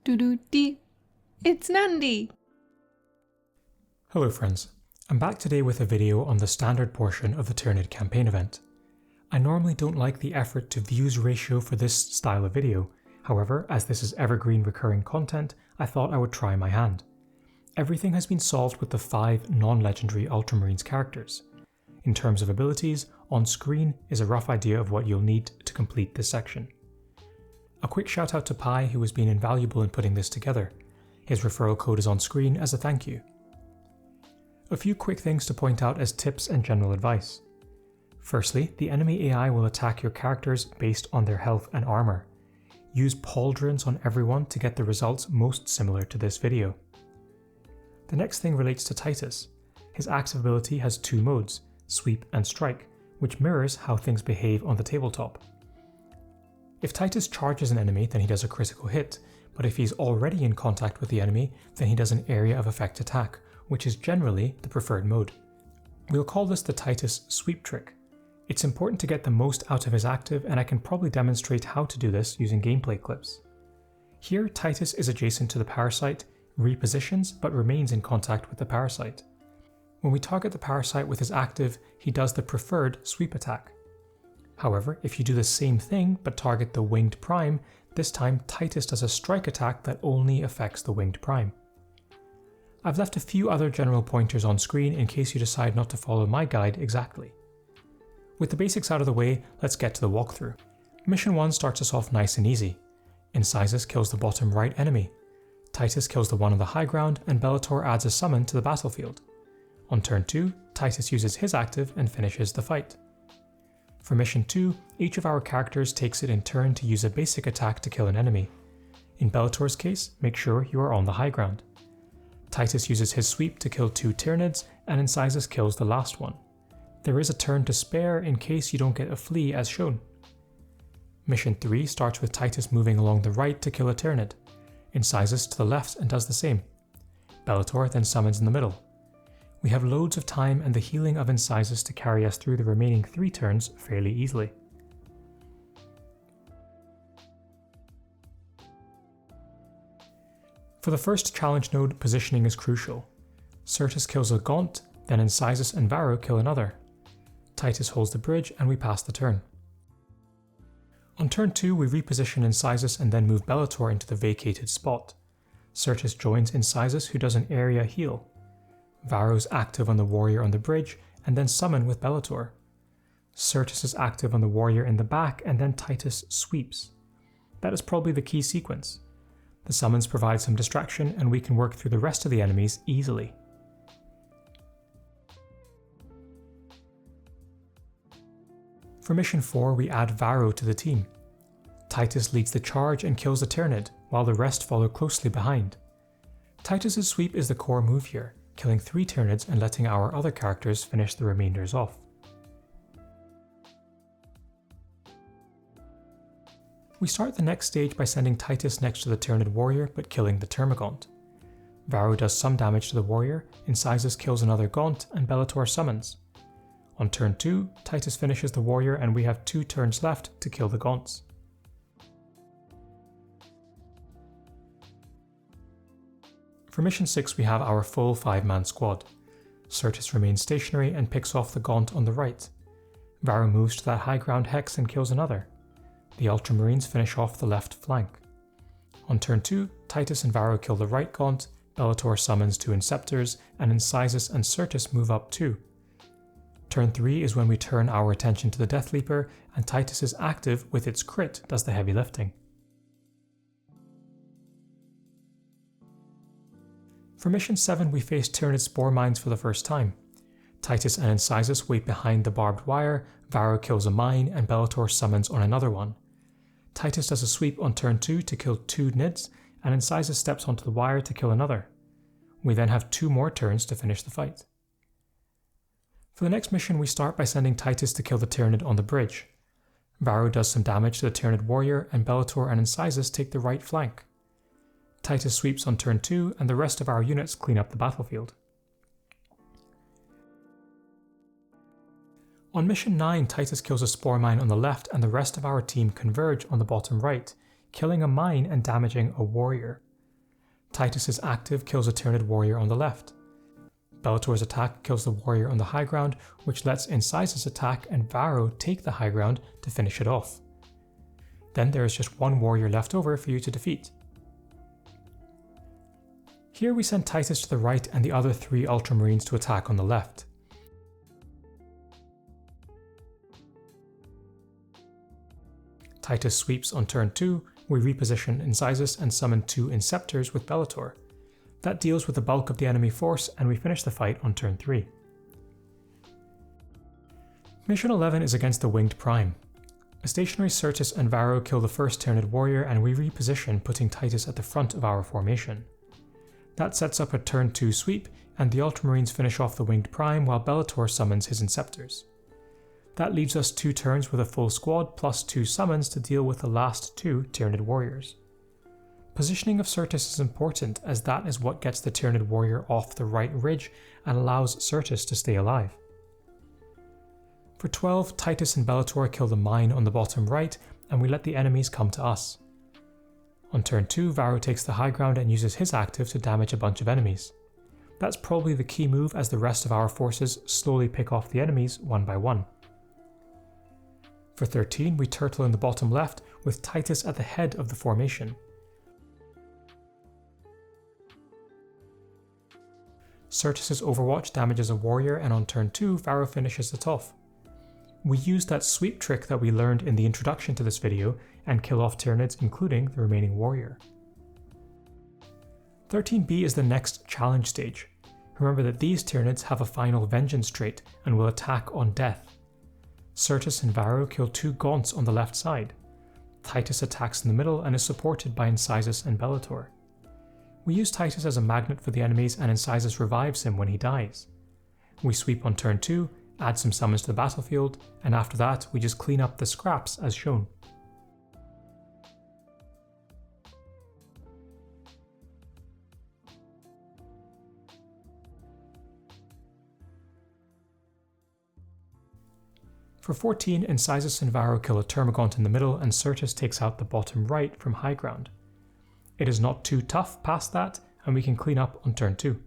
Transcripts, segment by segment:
Doo-doo-dee. It's Nandi! Hello friends, I'm back today with a video on the standard portion of the Tyranid campaign event. I normally don't like the effort to views ratio for this style of video, however, as this is evergreen recurring content, I thought I would try my hand. Everything has been solved with the 5 non-legendary Ultramarines characters. In terms of abilities, on screen is a rough idea of what you'll need to complete this section. A quick shout out to Pi, who has been invaluable in putting this together. His referral code is on screen as a thank you. A few quick things to point out as tips and general advice. Firstly, the enemy AI will attack your characters based on their health and armor. Use pauldrons on everyone to get the results most similar to this video. The next thing relates to Titus. His active ability has 2 modes, sweep and strike, which mirrors how things behave on the tabletop. If Titus charges an enemy, then he does a critical hit, but if he's already in contact with the enemy, then he does an area of effect attack, which is generally the preferred mode. We'll call this the Titus sweep trick. It's important to get the most out of his active, and I can probably demonstrate how to do this using gameplay clips. Here, Titus is adjacent to the parasite, repositions, but remains in contact with the parasite. When we target the parasite with his active, he does the preferred sweep attack. However, if you do the same thing but target the winged prime, this time Titus does a strike attack that only affects the winged prime. I've left a few other general pointers on screen in case you decide not to follow my guide exactly. With the basics out of the way, let's get to the walkthrough. Mission 1 starts us off nice and easy. Incisus kills the bottom right enemy. Titus kills the one on the high ground, and Bellator adds a summon to the battlefield. On turn 2, Titus uses his active and finishes the fight. For Mission 2, each of our characters takes it in turn to use a basic attack to kill an enemy. In Bellator's case, make sure you are on the high ground. Titus uses his sweep to kill 2 Tyranids, and Incisus kills the last one. There is a turn to spare in case you don't get a flea as shown. Mission 3 starts with Titus moving along the right to kill a Tyranid. Incisus to the left and does the same. Bellator then summons in the middle. We have loads of time and the healing of Incisus to carry us through the remaining 3 turns fairly easily. For the first challenge node, positioning is crucial. Certus kills a Gaunt, then Incisus and Varro kill another. Titus holds the bridge and we pass the turn. On turn 2 we reposition Incisus and then move Bellator into the vacated spot. Certus joins Incisus, who does an area heal. Varro's active on the warrior on the bridge and then summon with Bellator. Certus is active on the warrior in the back and then Titus sweeps. That is probably the key sequence. The summons provide some distraction and we can work through the rest of the enemies easily. For Mission 4 we add Varro to the team. Titus leads the charge and kills the Tyranid, while the rest follow closely behind. Titus's sweep is the core move here, killing 3 Tyranids and letting our other characters finish the remainders off. We start the next stage by sending Titus next to the Tyranid warrior but killing the Termagant. Varro does some damage to the warrior, Incisus kills another Gaunt, and Bellator summons. On turn 2, Titus finishes the warrior and we have 2 turns left to kill the Gaunts. For Mission 6 we have our full 5-man squad. Certus remains stationary and picks off the Gaunt on the right. Varro moves to that high ground hex and kills another. The Ultramarines finish off the left flank. On turn 2, Titus and Varro kill the right Gaunt, Bellator summons 2 Inceptors, and Incisus and Certus move up too. Turn 3 is when we turn our attention to the Death Leaper, and Titus's active with its crit does the heavy lifting. For Mission 7 we face Tyranid spore mines for the first time. Titus and Incisus wait behind the barbed wire, Varro kills a mine, and Bellator summons on another one. Titus does a sweep on turn 2 to kill 2 Nids, and Incisus steps onto the wire to kill another. We then have 2 more turns to finish the fight. For the next mission we start by sending Titus to kill the Tyranid on the bridge. Varro does some damage to the Tyranid warrior, and Bellator and Incisus take the right flank. Titus sweeps on turn 2 and the rest of our units clean up the battlefield. On Mission 9, Titus kills a spore mine on the left and the rest of our team converge on the bottom right, killing a mine and damaging a warrior. Titus's active kills a Tyranid warrior on the left. Bellator's attack kills the warrior on the high ground, which lets Incisus attack and Varro take the high ground to finish it off. Then there is just one warrior left over for you to defeat. Here we send Titus to the right and the other 3 Ultramarines to attack on the left. Titus sweeps on turn 2, we reposition Incisus and summon 2 Inceptors with Bellator. That deals with the bulk of the enemy force, and we finish the fight on turn 3. Mission 11 is against the Winged Prime. A stationary Certus and Varro kill the first Tyranid warrior, and we reposition, putting Titus at the front of our formation. That sets up a turn 2 sweep, and the Ultramarines finish off the Winged Prime while Bellator summons his Inceptors. That leaves us 2 turns with a full squad plus 2 summons to deal with the last 2 Tyranid warriors. Positioning of Certus is important, as that is what gets the Tyranid warrior off the right ridge and allows Certus to stay alive. For 12, Titus and Bellator kill the mine on the bottom right, and we let the enemies come to us. On turn 2, Varro takes the high ground and uses his active to damage a bunch of enemies. That's probably the key move, as the rest of our forces slowly pick off the enemies one by one. For 13, we turtle in the bottom left with Titus at the head of the formation. Certus's Overwatch damages a warrior, and on turn 2, Varro finishes it off. We use that sweep trick that we learned in the introduction to this video and kill off Tyranids, including the remaining warrior. 13B is the next challenge stage. Remember that these Tyranids have a final vengeance trait and will attack on death. Certus and Varro kill 2 Gaunts on the left side. Titus attacks in the middle and is supported by Incisus and Bellator. We use Titus as a magnet for the enemies, and Incisus revives him when he dies. We sweep on turn 2, add some summons to the battlefield, and after that we just clean up the scraps as shown. For 14, Incisus and Varro kill a Termagant in the middle, and Certus takes out the bottom right from high ground. It is not too tough past that, and we can clean up on turn 2.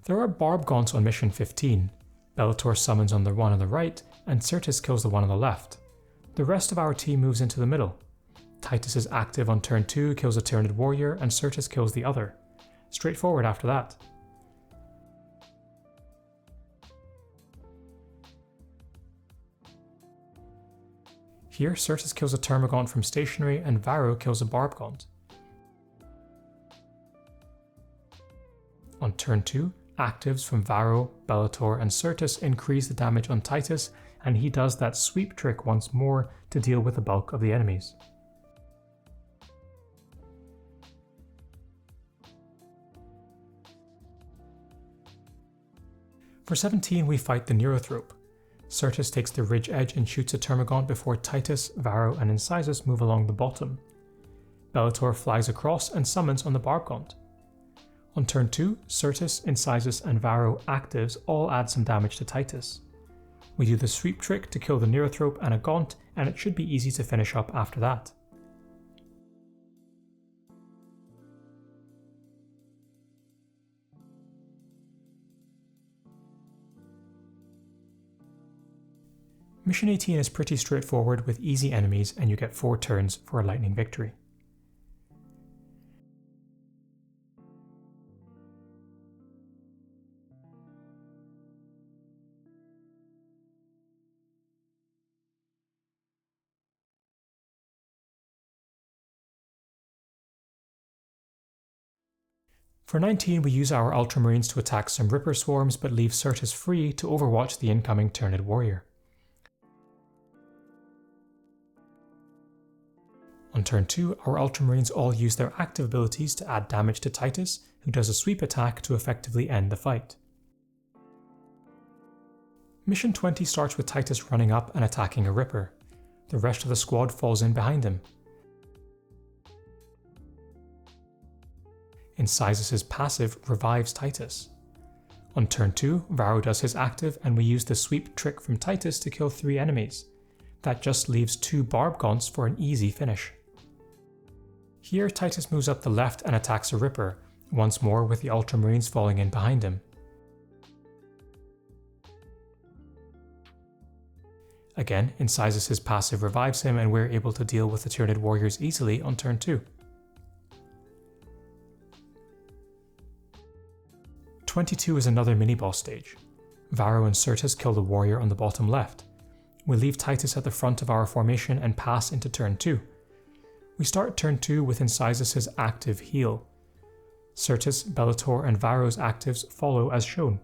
There are Barb Gaunts on mission 15. Bellator summons on the one on the right, and Certus kills the one on the left. The rest of our team moves into the middle. Titus is active on turn 2, kills a Tyranid warrior, and Certus kills the other. Straightforward after that. Here, Certus kills a Termagant from stationary, and Varro kills a Barb Gaunt. On turn 2, actives from Varro, Bellator, and Certus increase the damage on Titus, and he does that sweep trick once more to deal with the bulk of the enemies. For 17, we fight the Neurothrope. Certus takes the ridge edge and shoots a Termagant before Titus, Varro, and Incisus move along the bottom. Bellator flies across and summons on the Barb Gaunt. On turn 2, Certus, Incisus, and Varro actives all add some damage to Titus. We do the sweep trick to kill the Neurothrope and a Gaunt, and it should be easy to finish up after that. Mission 18 is pretty straightforward with easy enemies, and you get 4 turns for a lightning victory. For 19, we use our Ultramarines to attack some Ripper swarms, but leave Certus free to overwatch the incoming Tyranid warrior. On turn 2, our Ultramarines all use their active abilities to add damage to Titus, who does a sweep attack to effectively end the fight. Mission 20 starts with Titus running up and attacking a Ripper. The rest of the squad falls in behind him. Incisus's passive revives Titus. On turn 2, Varro does his active and we use the sweep trick from Titus to kill 3 enemies. That just leaves 2 barb gaunts for an easy finish. Here Titus moves up the left and attacks a Ripper, once more with the Ultramarines falling in behind him. Again, Incisus' passive revives him and we're able to deal with the Tyranid warriors easily on turn 2. 22 is another mini-boss stage. Varro and Sirtis kill the warrior on the bottom left. We leave Titus at the front of our formation and pass into turn 2. We start turn 2 with Incisus' active heal. Sirtis, Bellator and Varro's actives follow as shown.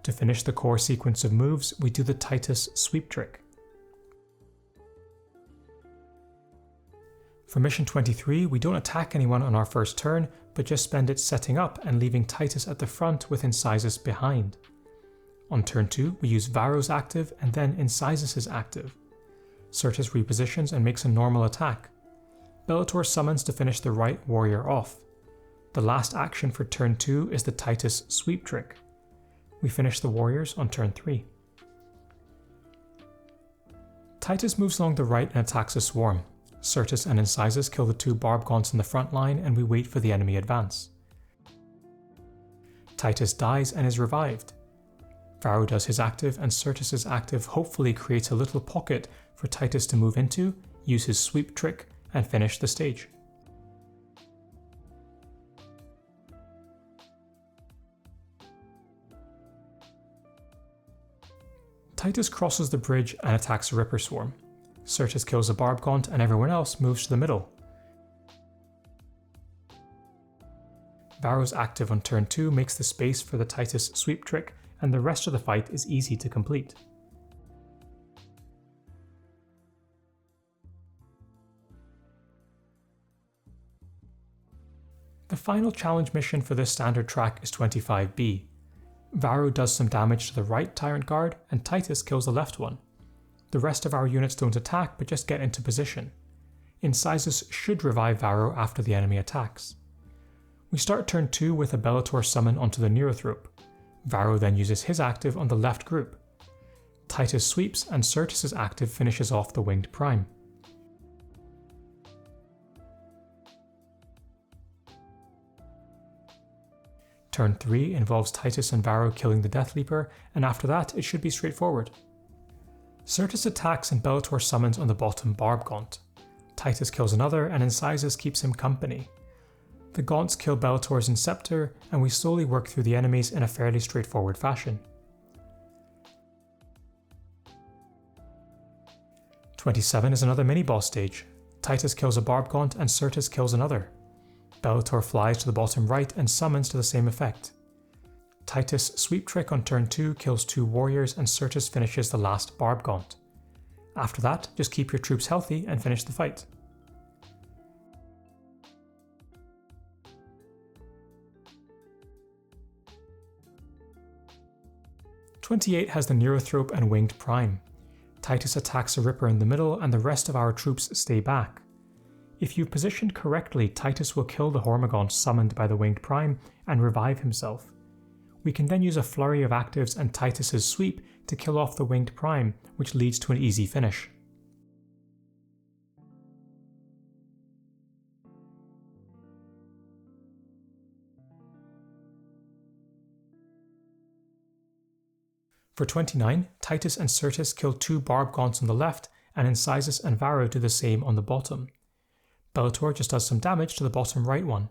To finish the core sequence of moves, we do the Titus sweep trick. For mission 23, we don't attack anyone on our first turn, but just spend it setting up and leaving Titus at the front with Incisus behind. On turn 2, we use Varro's active and then Incisus' active. Sirtis repositions and makes a normal attack. Bellator summons to finish the right warrior off. The last action for turn 2 is the Titus sweep trick. We finish the warriors on turn 3. Titus moves along the right and attacks a swarm. Sirtis and Incisus kill the 2 barb gaunts in the front line and we wait for the enemy advance. Titus dies and is revived. Varro does his active and Sirtis' active hopefully creates a little pocket for Titus to move into, use his sweep trick, and finish the stage. Titus crosses the bridge and attacks a Ripper swarm. Sirtis kills a barb gaunt and everyone else moves to the middle. Varro's active on turn 2 makes the space for the Titus sweep trick and the rest of the fight is easy to complete. The final challenge mission for this standard track is 25B. Varro does some damage to the right Tyrant guard and Titus kills the left one. The rest of our units don't attack but just get into position. Incisus should revive Varro after the enemy attacks. We start turn 2 with a Bellator summon onto the Neurothrope. Varro then uses his active on the left group. Titus sweeps and Sirtis' active finishes off the Winged Prime. Turn 3 involves Titus and Varro killing the Death Leaper, and after that it should be straightforward. Sirtis attacks and Bellator summons on the bottom barb gaunt. Titus kills another and Incisus keeps him company. The gaunts kill Bellator's Inceptor and we slowly work through the enemies in a fairly straightforward fashion. 27 is another mini-boss stage. Titus kills a barb gaunt and Sirtis kills another. Bellator flies to the bottom right and summons to the same effect. Titus' sweep trick on turn 2 kills 2 warriors and Sirtis finishes the last barb gaunt. After that, just keep your troops healthy and finish the fight. '28 has the Neurothrope and Winged Prime. Titus attacks a Ripper in the middle and the rest of our troops stay back. If you've positioned correctly, Titus will kill the Hormagaunt summoned by the Winged Prime and revive himself. We can then use a flurry of actives and Titus' sweep to kill off the Winged Prime, which leads to an easy finish. For 29, Titus and Sirtis kill 2 barb gaunts on the left, and Incisus and Varro do the same on the bottom. Bellator just does some damage to the bottom right one.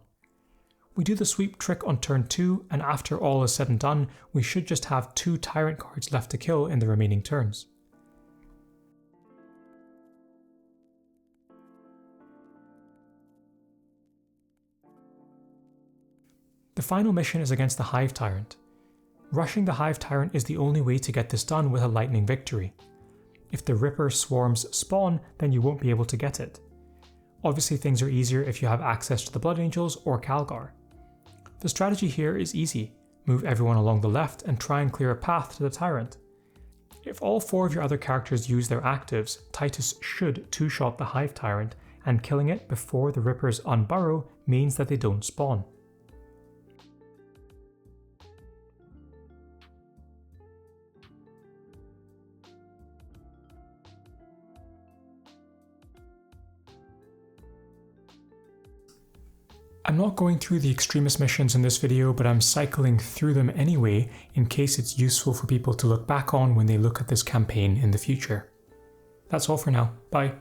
We do the sweep trick on turn 2, and after all is said and done, we should just have 2 Tyrant cards left to kill in the remaining turns. The final mission is against the Hive Tyrant. Rushing the Hive Tyrant is the only way to get this done with a lightning victory. If the Ripper swarms spawn, then you won't be able to get it. Obviously things are easier if you have access to the Blood Angels or Calgar. The strategy here is easy. Move everyone along the left and try and clear a path to the Tyrant. If all 4 of your other characters use their actives, Titus should 2-shot the Hive Tyrant, and killing it before the Rippers unburrow means that they don't spawn. I'm not going through the Extremis missions in this video, but I'm cycling through them anyway in case it's useful for people to look back on when they look at this campaign in the future. That's all for now. Bye.